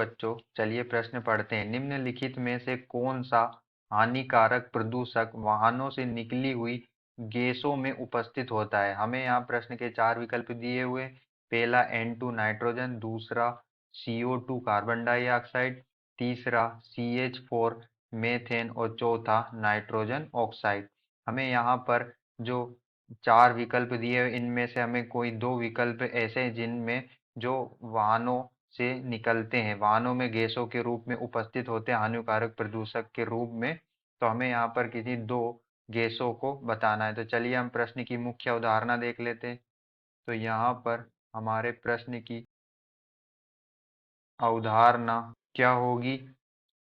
बच्चों, चलिए प्रश्न पढ़ते हैं। निम्नलिखित में से कौन सा हानिकारक प्रदूषक वाहनों से निकली हुई गैसों में उपस्थित होता है? हमें यहाँ प्रश्न के 4 विकल्प दिए हुए। पहला N2 नाइट्रोजन, दूसरा CO2 कार्बन डाइऑक्साइड, तीसरा CH4 मीथेन और चौथा नाइट्रोजन ऑक्साइड। हमें यहाँ पर जो 4 विकल्प दिए हुए, इनमें से हमें कोई 2 विकल्प ऐसे हैं जिनमें जो वाहनों से निकलते हैं, वाहनों में गैसों के रूप में उपस्थित होते हैं, हानिकारक प्रदूषक के रूप में। तो हमें यहाँ पर किसी 2 गैसों को बताना है। तो चलिए हम प्रश्न की मुख्य अवधारणा देख लेते हैं। तो यहाँ पर हमारे प्रश्न की अवधारणा क्या होगी?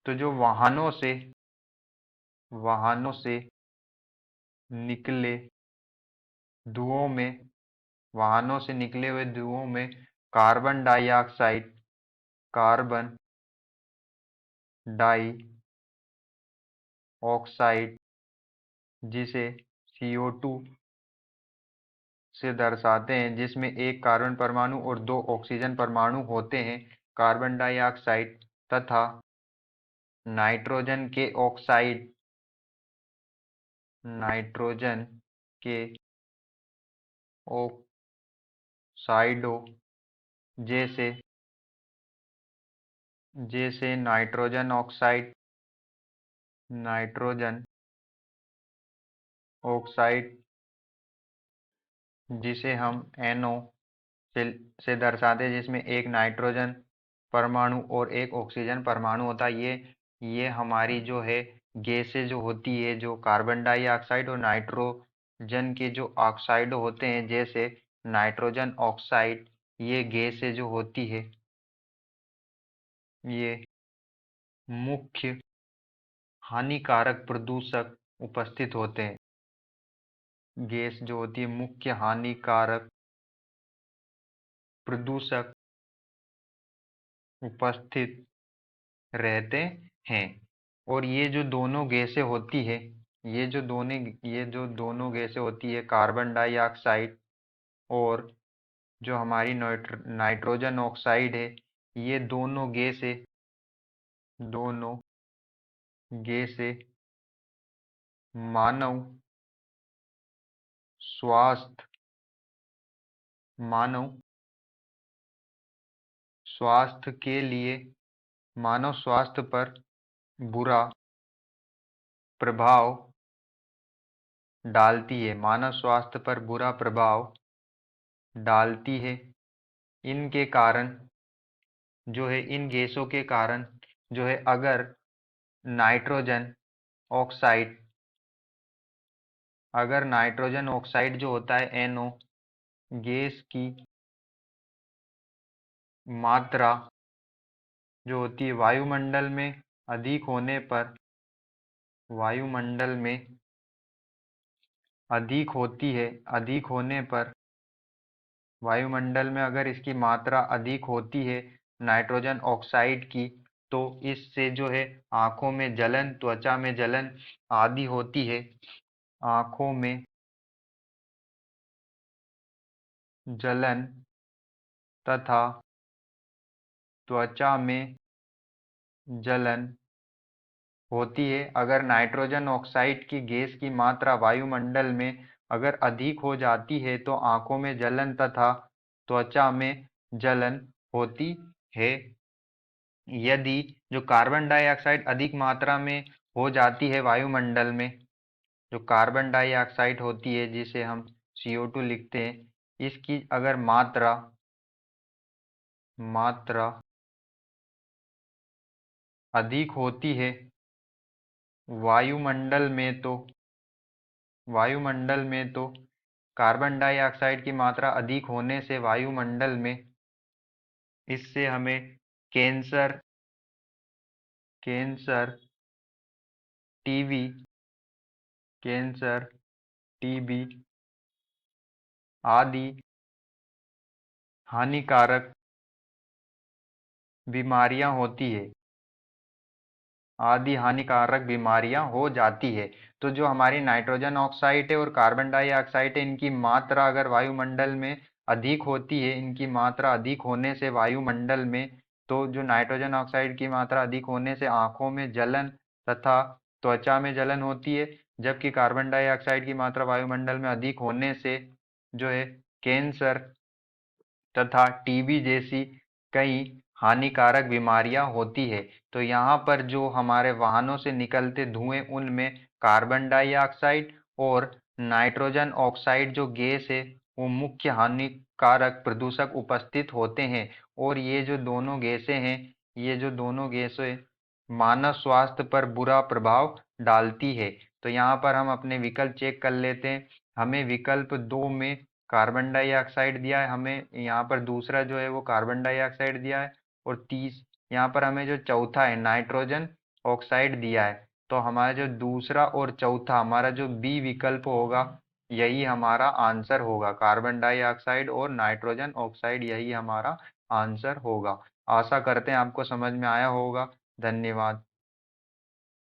तो जो वाहनों से निकले धुओं में वाहनों से निकले हुए धुओं में carbon dioxide, carbon dioxide, जिसे CO2 से दर्शाते हैं, जिसमें एक कार्बन परमाणु और 2 ऑक्सीजन परमाणु होते हैं, कार्बन डाइऑक्साइड तथा नाइट्रोजन के ऑक्साइड, नाइट्रोजन के ऑक्साइडों जैसे जैसे नाइट्रोजन ऑक्साइड, नाइट्रोजन ऑक्साइड जिसे हम NO से दर्शाते हैं, जिसमें एक नाइट्रोजन परमाणु और एक ऑक्सीजन परमाणु होता है। ये हमारी जो है गैसें जो होती है, जो कार्बन डाइऑक्साइड और नाइट्रोजन के जो ऑक्साइड होते हैं, जैसे नाइट्रोजन ऑक्साइड, ये गैसें जो होती है, ये मुख्य हानिकारक प्रदूषक उपस्थित होते हैं। गैस जो होती है मुख्य हानिकारक प्रदूषक उपस्थित रहते हैं। और ये जो दोनों गैसें होती है, ये जो दोनों गैसें होती है, कार्बन डाइऑक्साइड और जो हमारी नाइट्रोजन ऑक्साइड है, ये दोनों गैसें मानव स्वास्थ्य मानव स्वास्थ्य के लिए मानव स्वास्थ्य पर बुरा प्रभाव डालती है, मानव स्वास्थ्य पर बुरा प्रभाव डालती है। इनके कारण जो है, इन गैसों के कारण जो है, ऑक्साइड अगर नाइट्रोजन ऑक्साइड जो होता है NO गैस की मात्रा जो होती है वायुमंडल में अधिक होने पर, वायुमंडल में अधिक होती है, अधिक होने पर वायुमंडल में अगर इसकी मात्रा अधिक होती है नाइट्रोजन ऑक्साइड की, तो इससे जो है आंखों में जलन, त्वचा में जलन आदि होती है। आंखों में जलन तथा त्वचा में जलन होती है। अगर नाइट्रोजन ऑक्साइड की गैस की मात्रा वायुमंडल में अगर अधिक हो जाती है, तो आंखों में जलन तथा त्वचा में जलन होती है। यदि जो कार्बन डाइऑक्साइड अधिक मात्रा में हो जाती है वायुमंडल में, जो कार्बन डाइऑक्साइड होती है जिसे हम CO2 लिखते हैं, इसकी अगर मात्रा अधिक होती है वायुमंडल में, तो कार्बन डाइऑक्साइड की मात्रा अधिक होने से वायुमंडल में, इससे हमें कैंसर, टीबी, आदि हानिकारक बीमारियां होती है, हो जाती है। तो जो हमारी नाइट्रोजन ऑक्साइड है और कार्बन डाइऑक्साइड है, इनकी मात्रा अगर वायुमंडल में अधिक होती है, इनकी मात्रा अधिक होने से वायुमंडल में तो जो नाइट्रोजन ऑक्साइड की मात्रा अधिक होने से आंखों में जलन तथा त्वचा में जलन होती है, जबकि कार्बन डाइऑक्साइड की मात्रा वायुमंडल में अधिक होने से जो है कैंसर तथा टीबी जैसी कई हानिकारक बीमारियां होती है। तो यहाँ पर जो हमारे वाहनों से निकलते धुएं उनमें कार्बन डाइऑक्साइड और नाइट्रोजन ऑक्साइड जो गैस है वो मुख्य हानिकारक प्रदूषक उपस्थित होते हैं। और ये जो दोनों गैसें मानव स्वास्थ्य पर बुरा प्रभाव डालती है। तो यहाँ पर हम अपने विकल्प चेक कर लेते हैं। हमें विकल्प 2 में कार्बन डाइऑक्साइड दिया है, हमें यहाँ पर दूसरा जो है वो कार्बन डाइऑक्साइड दिया है, और यहाँ पर हमें जो चौथा है नाइट्रोजन ऑक्साइड दिया है। तो हमारा जो दूसरा और चौथा हमारा जो बी विकल्प होगा यही हमारा आंसर होगा, कार्बन डाइऑक्साइड और नाइट्रोजन ऑक्साइड यही हमारा आंसर होगा। आशा करते हैं आपको समझ में आया होगा। धन्यवाद।